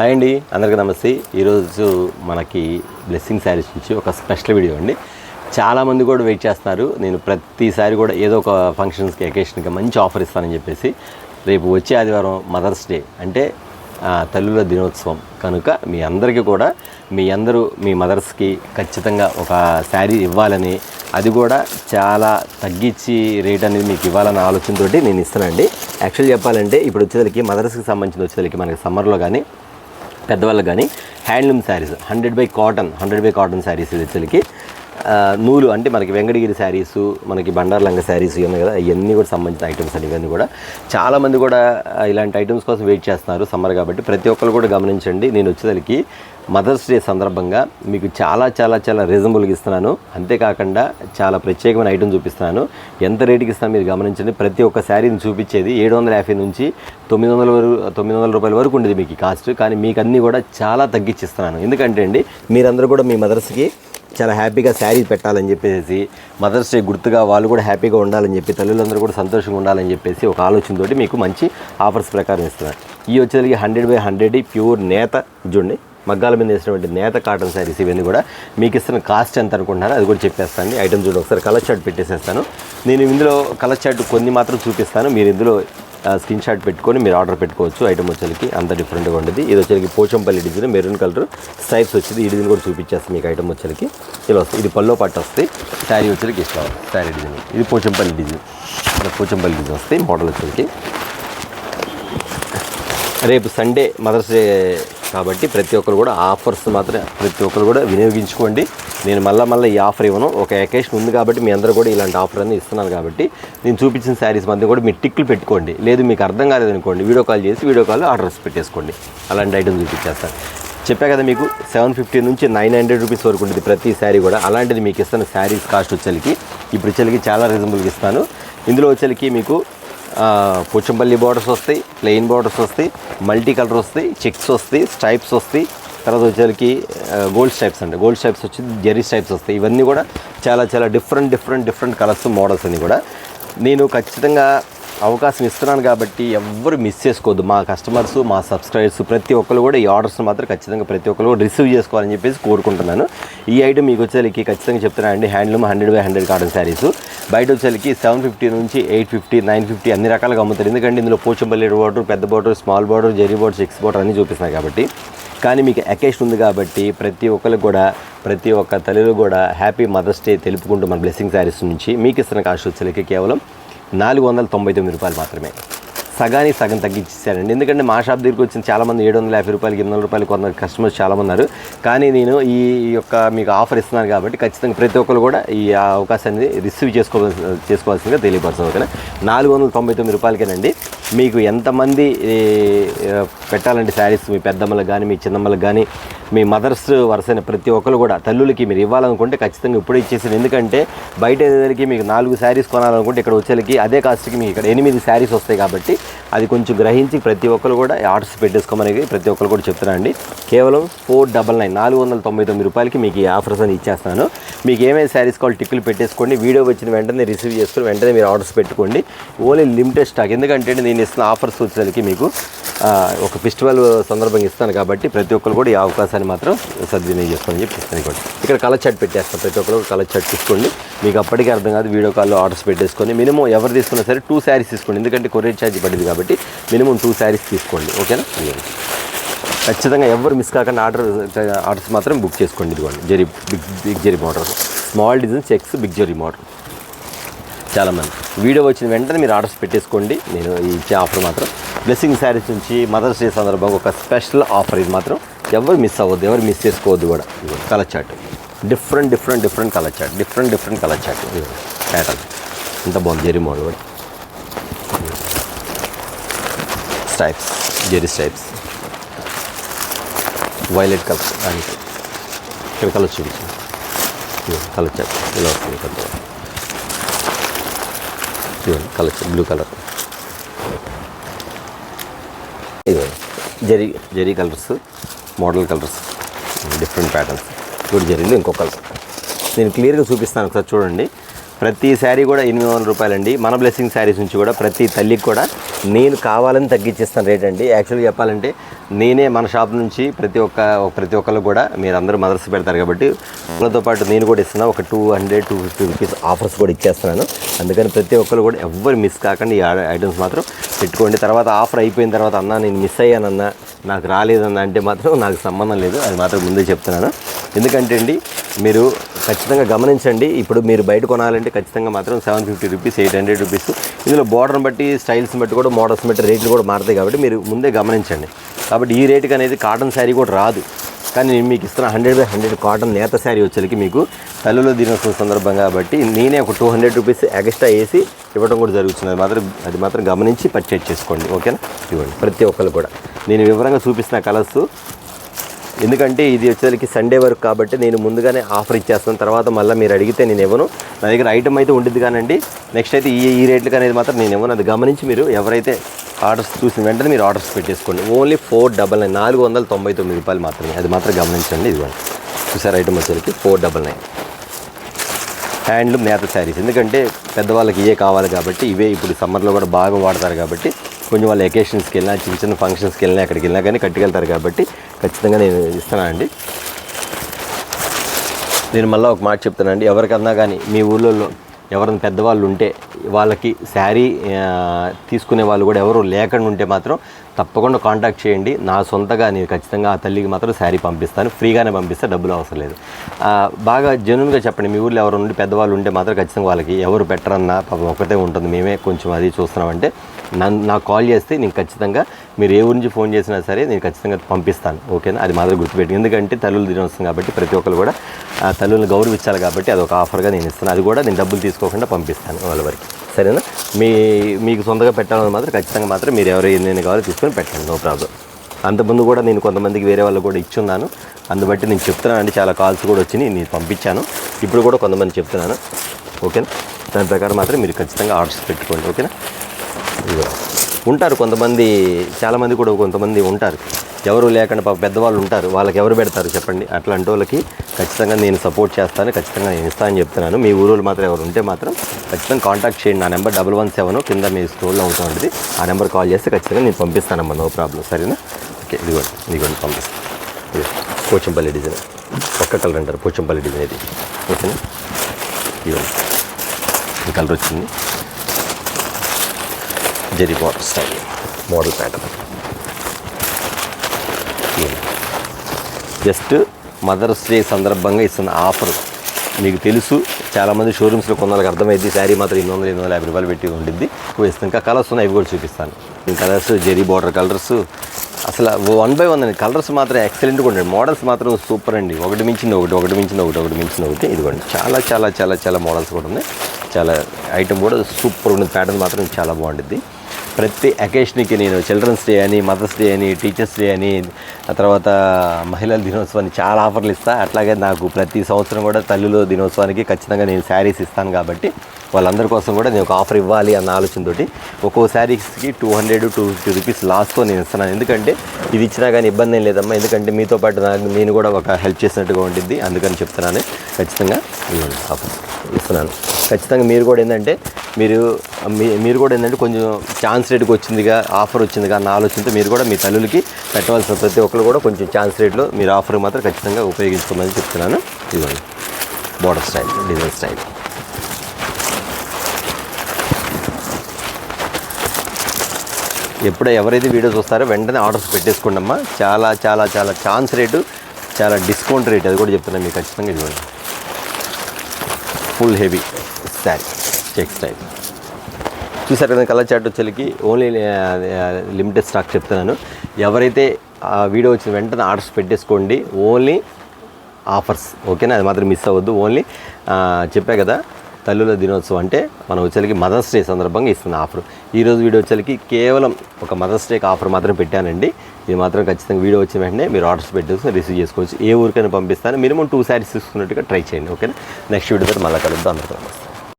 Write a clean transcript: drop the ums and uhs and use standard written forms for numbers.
Hi అండి, అందరికీ నమస్తే. ఈరోజు మనకి బ్లెస్సింగ్ శారీస్ నుంచి ఒక స్పెషల్ వీడియో అండి. చాలామంది కూడా వెయిట్ చేస్తున్నారు. నేను ప్రతిసారి కూడా ఏదో ఒక ఫంక్షన్స్కి అకేషన్కి మంచి ఆఫర్ ఇస్తానని చెప్పేసి. రేపు వచ్చే ఆదివారం మదర్స్ డే అంటే తల్లుల దినోత్సవం కనుక మీ అందరికీ కూడా మీ మదర్స్కి ఖచ్చితంగా ఒక శారీ ఇవ్వాలని, అది కూడా చాలా తగ్గించి రేట్ అనేది మీకు ఇవ్వాలన్న ఆలోచనతో నేను ఇస్తానండి. యాక్చువల్లీ చెప్పాలంటే ఇప్పుడు వచ్చేసరికి మదర్స్కి సంబంధించిన వచ్చేసరికి మనకి సమ్మర్లో కానీ పెద్దవాళ్ళకి కానీ handloom saris 100 by cotton saris వచ్చేసరికి నూలు అంటే మనకి వెంకటగిరి శారీసు, మనకి బండార్లంగ శారీస్ ఇవన్నీ కదా, ఇవన్నీ కూడా సంబంధించిన ఐటమ్స్ అని ఇవన్నీ కూడా చాలామంది కూడా ఇలాంటి ఐటమ్స్ కోసం వెయిట్ చేస్తున్నారు సమ్మర్ కాబట్టి. ప్రతి ఒక్కరు కూడా గమనించండి, నేను వచ్చేసరికి మదర్స్ డే సందర్భంగా మీకు చాలా చాలా చాలా రీజనబుల్గా ఇస్తున్నాను. అంతేకాకుండా చాలా ప్రత్యేకమైన ఐటమ్ చూపిస్తున్నాను. ఎంత రేటుకి ఇస్తాను మీరు గమనించండి. ప్రతి ఒక్క శారీని చూపించేది 750 నుంచి 900 రూపాయల వరకు ఉండేది మీకు కాస్ట్. కానీ మీకు అన్నీ కూడా చాలా తగ్గించిస్తున్నాను. ఎందుకంటే అండి, మీరందరూ కూడా మీ మదర్స్కి చాలా హ్యాపీగా శారీ పెట్టాలని చెప్పేసి, మదర్స్ డే గుర్తుగా వాళ్ళు కూడా హ్యాపీగా ఉండాలని చెప్పి, తల్లులందరూ కూడా సంతోషంగా ఉండాలని చెప్పేసి ఒక ఆలోచనతోటి మీకు మంచి ఆఫర్స్ ప్రకారం ఇస్తున్నాను. ఈ వచ్చేసరికి 100 బై 100 ప్యూర్ నేత చూడండి, మగ్గాల మీద వేసినటువంటి నేత కాటన్ శారీస్ ఇవన్నీ కూడా మీకు ఇస్తున్న కాస్ట్ ఎంత అనుకుంటున్నారో అది కూడా చెప్పేస్తాను. ఐటమ్ చూడండి, ఒకసారి కలర్ చార్ట్ పెట్టేసేస్తాను. నేను ఇందులో కలర్ చార్ట్ కొన్ని మాత్రం చూపిస్తాను. మీరు ఇందులో స్క్రీన్ షాట్ పెట్టుకొని మీరు ఆర్డర్ పెట్టుకోవచ్చు. ఐటమ్ వచ్చేసరికి అంత డిఫరెంట్గా ఉండేది. ఇది వచ్చేసరికి Pochampally design, maroon colour stripes వచ్చింది. ఈ డిజైన్ కూడా చూపించేస్తాను మీకు. ఐటమ్ వచ్చేసరికి ఇలా వస్తుంది. ఇది పల్లో పట్టు వస్తాయి. శారీ వచ్చేసరికి ఇష్టం శారీ డిజైన్. ఇది పోచంపల్లి డిజైన్ వస్తాయి. మోడల్ వచ్చేసరికి రేపు సండే మదర్స్ డే కాబట్టి ప్రతి ఒక్కరు కూడా ఆఫర్స్ మాత్రం ప్రతి ఒక్కరు కూడా వినియోగించుకోండి. నేను మళ్ళీ ఈ ఆఫర్ ఇవ్వను. ఒక అకేషన్ ఉంది కాబట్టి మీ అందరూ కూడా ఇలాంటి ఆఫర్ అనేది ఇస్తున్నాను కాబట్టి నేను చూపించిన శారీస్ మధ్య కూడా మీరు టిక్లు పెట్టుకోండి. లేదు మీకు అర్థం కాలేదనుకోండి, వీడియో కాల్ చేసి వీడియో కాల్ ఆర్డర్స్ పెట్టేసుకోండి. అలాంటి ఐటమ్ చూపించేస్తాను. చెప్పా కదా మీకు 750 నుంచి 900 రూపీస్ వరకు ఉంటుంది ప్రతి శారీ కూడా. అలాంటిది మీకు ఇస్తాను శారీస్ కాస్ట్ వచ్చేసరికి ఇప్పుడు వచ్చేసరికి చాలా రీజనబుల్గా ఇస్తాను. ఇందులో వచ్చేసరికి మీకు పోచంపల్లి బార్డర్స్ వస్తాయి, ప్లెయిన్ బార్డర్స్ వస్తాయి, మల్టీ కలర్ వస్తాయి, చెక్స్ వస్తాయి, స్ట్రైప్స్ వస్తాయి. తర్వాత వచ్చేసరికి గోల్డ్ స్ట్రైప్స్ వచ్చి జెరీ స్ట్రైప్స్ వస్తాయి. ఇవన్నీ కూడా చాలా చాలా డిఫరెంట్ కలర్స్ మోడల్స్ అన్నీ కూడా నేను ఖచ్చితంగా అవకాశం ఇస్తున్నాను కాబట్టి ఎవ్వరు మిస్ చేసుకోవద్దు. మా కస్టమర్స్, మా సబ్స్క్రైబర్స్ ప్రతి ఒక్కరు కూడా ఈ ఆర్డర్స్ మాత్రం ఖచ్చితంగా ప్రతి ఒక్కరు కూడా రిసీవ్ చేసుకోవాలని చెప్పేసి కోరుకుంటున్నాను. ఈ ఐటమ్ మీకు వచ్చేసరికి ఖచ్చితంగా చెప్తున్నాను అండి. హ్యాండ్లూమ్ 100 బై 100 కాటన్ శారీస్ బయట వచ్చేసరికి 750 నుంచి 850, 950 అన్ని రకాలుగా అమ్ముతారు. ఎందుకంటే ఇందులో పోచంపల్లి బార్డర్, పెద్ద border, small border, zari border, checks border అన్నీ చూపిస్తున్నాయి కాబట్టి. కానీ మీకు అకేషన్ ఉంది కాబట్టి ప్రతి ఒక్కరికి కూడా, ప్రతి ఒక్క తల్లిలో కూడా హ్యాపీ మదర్స్ డే తెలుపుకుంటూ మన బ్లెస్సింగ్ శారీస్ నుంచి మీకు ఇస్తున్న కాస్ట్ వచ్చేసరికి కేవలం 499 రూపాయలు మాత్రమే. సగానికి సగం తగ్గించేసారండి. ఎందుకంటే మా షాప్ దగ్గరికి వచ్చిన చాలామంది 750 రూపాయలు, 800 రూపాయలు కొంత కస్టమర్స్ చాలామంది ఉన్నారు. కానీ నేను ఈ యొక్క మీకు ఆఫర్ ఇస్తున్నాను కాబట్టి ఖచ్చితంగా ప్రతి ఒక్కరు కూడా ఈ అవకాశాన్ని రిసీవ్ చేసుకోవాల్సిందిగా తెలియపరచు. ఓకేనా, 499 రూపాయలకేనండి. మీకు ఎంతమంది పెట్టాలంటే శారీస్ మీ పెద్దమ్మలకు కానీ, మీ చిన్నమ్మలకు కానీ, మీ మదర్స్ వరుసైన ప్రతి ఒక్కరు కూడా తల్లులకి మీరు ఇవ్వాలనుకుంటే ఖచ్చితంగా ఇప్పుడే ఇచ్చేసాను. ఎందుకంటే బయట ఏదైనా మీకు 4 శారీస్ కొనాలనుకుంటే ఇక్కడ వచ్చేసరికి అదే కాస్ట్కి మీకు ఇక్కడ 8 శారీస్ వస్తాయి కాబట్టి అది కొంచెం గ్రహించి ప్రతి ఒక్కరు కూడా ఆర్డర్స్ పెట్టేసుకోమని ప్రతి ఒక్కరు కూడా చెప్తున్నా అండి. కేవలం 499 రూపాయలకి మీకు ఈ ఆఫర్స్ అని ఇచ్చేస్తాను. మీకు ఏమేమి శారీస్ కావాలి టిక్కులు పెట్టేసుకోండి. వీడియో వచ్చిన వెంటనే రిసీవ్ చేసుకుని వెంటనే మీరు ఆర్డర్స్ పెట్టుకోండి. Only limited stock. ఎందుకంటే నేను ఇస్తున్న ఆఫర్స్ వచ్చేసరికి మీకు ఒక ఫెస్టివల్ సందర్భంగా ఇస్తాను కాబట్టి ప్రతి ఒక్కరు కూడా ఈ అవకాశాన్ని మాత్రం సద్వినియోగం చేసుకోండి చెప్పి ఇస్తాను. ఇక్కడ కలర్ చార్ట్ పెట్టేస్తాను. ప్రతి ఒక్కరు కలర్ చార్ట్ తీసుకోండి. మీకు అప్పటికే అర్థం కాదు, వీడియో కాల్లో ఆర్డర్స్ పెట్టేసుకొని మినిమం ఎవరు తీసుకున్నా సరే 2 శారీస్ తీసుకోండి. ఎందుకంటే కొరియర్ ఛార్జ్ పడింది కాబట్టి మినిమం 2 శారీస్ తీసుకోండి. ఓకేనా, ఖచ్చితంగా ఎవరు మిస్ కాకుండా ఆర్డర్స్ మాత్రం బుక్ చేసుకోండి. ఇదిగోండి big zari model, small design, checks, big zari model. చాలామంది వీడియో వచ్చిన వెంటనే మీరు ఆర్డర్స్ పెట్టేసుకోండి. నేను ఇచ్చే ఆఫర్ మాత్రం బ్లెస్సింగ్ శారీస్ నుంచి మదర్స్ డే సందర్భంగా ఒక స్పెషల్ ఆఫర్. ఇది మాత్రం ఎవరు మిస్ అవ్వద్దు, ఎవరు మిస్ చేసుకోవద్దు కూడా. Colour chart different colour chart, different colour chart. Pattern ఎంత బాగుంది, జెరీ మోడల్ కూడా. Stripes, zari stripes, violet colour. దానికి ఇక్కడ కలర్ చూపించింది. కలర్ చార్ట్ ఇలా వస్తుంది. Colour blue colour, zari colours, model colours, different patterns. ఇప్పుడు జెరీలో ఇంకో కలర్ నేను క్లియర్గా చూపిస్తాను, ఒకసారి చూడండి. ప్రతి శారీ కూడా 800 రూపాయలండి. మన బ్లెస్సింగ్ శారీస్ నుంచి కూడా ప్రతి తల్లికి కూడా నేను కావాలని తగ్గించేస్తాను రేట్ అండి. యాక్చువల్గా చెప్పాలంటే నేనే మన షాప్ నుంచి ప్రతి ఒక్కళ్ళు కూడా మీరు అందరూ మదర్స్ పెడతారు కాబట్టి వాళ్ళతో పాటు నేను కూడా ఇస్తున్నాను. ఒక 200-250 రూపీస్ ఆఫర్స్ కూడా ఇచ్చేస్తున్నాను. అందుకని ప్రతి ఒక్కరు కూడా ఎవ్వరు మిస్ కాకుండా ఈ ఐటమ్స్ మాత్రం పెట్టుకోండి. తర్వాత ఆఫర్ అయిపోయిన తర్వాత అన్నా నేను మిస్ అయ్యానన్నా, నాకు రాలేదన్నా అంటే మాత్రం నాకు సంబంధం లేదు, అది మాత్రం ముందే చెప్తున్నాను. ఎందుకంటే అండి మీరు ఖచ్చితంగా గమనించండి. ఇప్పుడు మీరు బయట కొనాలంటే ఖచ్చితంగా మాత్రం 750 రూపీస్, 800 రూపీస్. ఇందులో బోర్డర్ని బట్టి, స్టైల్స్ని బట్టి కూడా, మోడల్స్ని బట్టి రేట్లు కూడా మారుతాయి కాబట్టి మీరు ముందే గమనించండి. కాబట్టి ఈ రేటుకి అనేది కాటన్ శారీ కూడా రాదు. కానీ నేను మీకు ఇస్తున్న 100/100 కాటన్ నేత శారీ వచ్చేసరికి మీకు తల్లుల దినోత్సవం సందర్భంగా కాబట్టి నేనే ఒక 200 రూపీస్ ఎక్స్ట్రా వేసి ఇవ్వడం కూడా జరుగుతుంది. అది మాత్రం గమనించి పర్చేజ్ చేసుకోండి, ఓకేనా? ఇవ్వండి ప్రతి ఒక్కరు కూడా. నేను వివరంగా చూపిస్తున్న కలర్స్, ఎందుకంటే ఇది వచ్చేసరికి సండే వరకు కాబట్టి నేను ముందుగానే ఆఫర్ ఇచ్చేస్తాను. తర్వాత మళ్ళీ మీరు అడిగితే నేను ఇవ్వను. నా దగ్గర ఐటమ్ అయితే ఉంటుంది కానండి, నెక్స్ట్ అయితే ఈ రేట్లకి అనేది మాత్రం నేను ఇవ్వను. అది గమనించి మీరు ఎవరైతే ఆర్డర్స్ చూసిన వెంటనే మీరు ఆర్డర్స్ పెట్టేసుకోండి. ఓన్లీ 499, 499 రూపాయలు మాత్రమే. అది మాత్రం గమనించండి. ఇదిగోండి చూసారు ఐటమ్ వచ్చేసరికి 499. హ్యాండ్లూమ్ నేత శారీస్, ఎందుకంటే పెద్దవాళ్ళకి ఇవే కావాలి కాబట్టి ఇవే ఇప్పుడు సమ్మర్లో కూడా బాగా వాడతారు కాబట్టి కొంచెం వాళ్ళు ఎకేషన్స్కి వెళ్ళినా, చిన్న చిన్న ఫంక్షన్స్కి వెళ్ళినా, ఎక్కడికి వెళ్ళినా కానీ కట్టుకెళ్తారు కాబట్టి ఖచ్చితంగా నేను ఇస్తున్నానండి. నేను మళ్ళీ ఒక మాట చెప్తానండి, ఎవరికన్నా కానీ మీ ఊళ్ళో ఎవరైనా పెద్దవాళ్ళు ఉంటే వాళ్ళకి శారీ తీసుకునే వాళ్ళు కూడా ఎవరు లేకుండా ఉంటే మాత్రం తప్పకుండా కాంటాక్ట్ చేయండి. నా సొంతగా నేను ఖచ్చితంగా ఆ తల్లికి మాత్రం శారీ పంపిస్తాను, ఫ్రీగానే పంపిస్తే డబ్బులు అవసరం లేదు. బాగా జెన్యూన్గా చెప్పండి. మీ ఊళ్ళో ఎవరు ఉండి పెద్దవాళ్ళు ఉంటే మాత్రం ఖచ్చితంగా వాళ్ళకి ఎవరు పెట్టరన్నా పాపం ఒకటే ఉంటుంది, మేమే కొంచెం అది చూస్తున్నామంటే నాకు కాల్ చేస్తే నేను ఖచ్చితంగా మీరు ఏ ఊరి నుంచి ఫోన్ చేసినా సరే నేను ఖచ్చితంగా పంపిస్తాను, ఓకేనా? అది మాత్రం గుర్తుపెట్టి, ఎందుకంటే తల్లుల దినోత్సవం కాబట్టి ప్రతి ఒక్కరు కూడా ఆ తల్లులను గౌరవించాలి కాబట్టి అది ఒక ఆఫర్గా నేను ఇస్తాను. అది కూడా నేను డబ్బులు తీసుకోకుండా పంపిస్తాను వాళ్ళ వరకు, సరేనా? మీకు సొంతగా పెట్టాలని మాత్రం ఖచ్చితంగా మాత్రం మీరు ఎవరు ఎన్ని కావాలో తీసుకొని పెట్టండి, నో ప్రాబ్లం. అంతకుముందు కూడా నేను కొంతమందికి వేరే వాళ్ళు కూడా ఇచ్చున్నాను, అందుబట్టి నేను చెప్తున్నాను అండి. చాలా కాల్స్ కూడా వచ్చినాయి, నేను పంపించాను. ఇప్పుడు కూడా కొంతమంది చెప్తున్నాను, ఓకేనా? దాని ప్రకారం మాత్రం మీరు ఖచ్చితంగా ఆర్డర్స్ పెట్టుకోండి, ఓకేనా? ఉంటారు కొంతమంది, చాలామంది కూడా కొంతమంది ఉంటారు ఎవరు లేకుండా పెద్దవాళ్ళు ఉంటారు, వాళ్ళకి ఎవరు పెడతారు చెప్పండి? అట్లాంటి వాళ్ళకి ఖచ్చితంగా నేను సపోర్ట్ చేస్తాను, ఖచ్చితంగా నేను ఇస్తానని చెప్తున్నాను. మీ ఊళ్ళో మాత్రం ఎవరు ఉంటే మాత్రం ఖచ్చితంగా కాంటాక్ట్ చేయండి. నా నెంబర్ 117 కింద మీ స్టోర్లో అవుతూ ఉంటుంది. ఆ నెంబర్ కాల్ చేస్తే ఖచ్చితంగా నేను పంపిస్తానమ్మా, నో ప్రాబ్లం, సరేనా? ఓకే, ఇదిగోండి పంపిస్తాను. ఇది పోచంపల్లి డిజైన్, ఒక్క కలర్ అంటారు పోచంపల్లి డిజైన్ ఇది, ఓకేనా? ఇదిగోండి ఈ కలర్ వచ్చింది, zari border style model pattern. Just mother's day సందర్భంగా ఇస్తున్న ఆఫర్ మీకు తెలుసు. చాలామంది షోరూమ్స్లో కొన్నాళ్ళకి అర్థమైంది, శారీ మాత్రం 800-850 రూపాయలు పెట్టి ఉండిద్ది. ఇస్తాను. ఇంకా కలర్స్ ఉన్నాయి, అవి కూడా చూపిస్తాను. ఈ కలర్స్ జరీ బార్డర్ కలర్స్ అసలు 1 by 1 అండి. కలర్స్ మాత్రం ఎక్సలెంట్గా ఉండండి, మోడల్స్ మాత్రం సూపర్ అండి. ఒకటి మించిన ఒకటి. ఇదిగోండి చాలా చాలా చాలా చాలా మోడల్స్ కూడా ఉన్నాయి. చాలా ఐటమ్ కూడా సూపర్ ఉంది, ప్యాటర్న్ మాత్రం చాలా బాగుంటుంది. ప్రతి అకేషన్కి నేను చిల్డ్రన్స్ డే అని, మదర్స్ డే అని, టీచర్స్ డే అని, ఆ తర్వాత మహిళల దినోత్సవాన్ని చాలా ఆఫర్లు ఇస్తాను. అట్లాగే నాకు ప్రతి సంవత్సరం కూడా తల్లుల దినోత్సవానికి ఖచ్చితంగా నేను శారీస్ ఇస్తాను కాబట్టి వాళ్ళందరి కోసం కూడా నేను ఒక ఆఫర్ ఇవ్వాలి అన్న ఆలోచనతోటి ఒక్కో శారీస్కి 200-250 రూపీస్ లాస్తో నేను ఇస్తున్నాను. ఎందుకంటే ఇది ఇచ్చినా కానీ ఇబ్బంది ఏం లేదమ్మా, ఎందుకంటే మీతో పాటు నేను కూడా ఒక హెల్ప్ చేసినట్టుగా ఉంటుంది, అందుకని చెప్తున్నాను. ఖచ్చితంగా ఆఫర్ ఇస్తున్నాను. ఖచ్చితంగా మీరు కూడా ఏంటంటే మీరు కూడా ఏంటంటే కొంచెం ఛాన్స్ రేట్కి వచ్చిందిగా, ఆఫర్ వచ్చిందిగా అన్న ఆలోచనతో మీరు కూడా మీ తల్లులకి పెట్టవలసిన ప్రతి ఒక్కరు కూడా కొంచెం ఛాన్స్ రేట్లో మీరు ఆఫర్ మాత్రం ఖచ్చితంగా ఉపయోగించుకోమని చెప్తున్నాను. ఇదిగోండి బార్డర్ స్టైల్, డిజైన్ స్టైల్. ఎవరైతే వీడియో చూస్తారో వెంటనే ఆర్డర్స్ పెట్టేసుకోండి అమ్మా. చాలా చాలా చాలా ఛాన్స్ రేటు, చాలా డిస్కౌంట్ రేట్, అది కూడా చెప్తున్నాను మీకు ఖచ్చితంగా. ఇదిగోండి full heavy sari check style చూసారు కదా. కలర్ చార్ట్ వచ్చేకి ఓన్లీ లిమిటెడ్ స్టాక్ చెప్తున్నాను. ఎవరైతే ఆ వీడియో వచ్చిన వెంటనే ఆర్డర్స్ పెట్టేసుకోండి, ఓన్లీ ఆఫర్స్, ఓకేనా? అది మాత్రం మిస్ అవ్వద్దు. ఓన్లీ చెప్పా కదా తల్లుల దినోత్సవం అంటే మనం వచ్చేకి మదర్స్ డే సందర్భంగా ఇస్తున్న ఆఫర్. ఈరోజు వీడియో వచ్చేకి కేవలం ఒక మదర్స్ డేకి ఆఫర్ మాత్రం పెట్టానండి. ఇది మాత్రం ఖచ్చితంగా వీడియో వచ్చిన వెంటనే మీరు ఆర్డర్స్ పెట్టేసి రిసీవ్ చేసుకోవచ్చు. ఏ ఊరికైనా పంపిస్తాను. మినిమం 2 శారీస్ తీసుకున్నట్టుగా ట్రై చేయండి, ఓకేనా? నెక్స్ట్ వీడియో మళ్ళీ కలుద్దాం. అందరికీ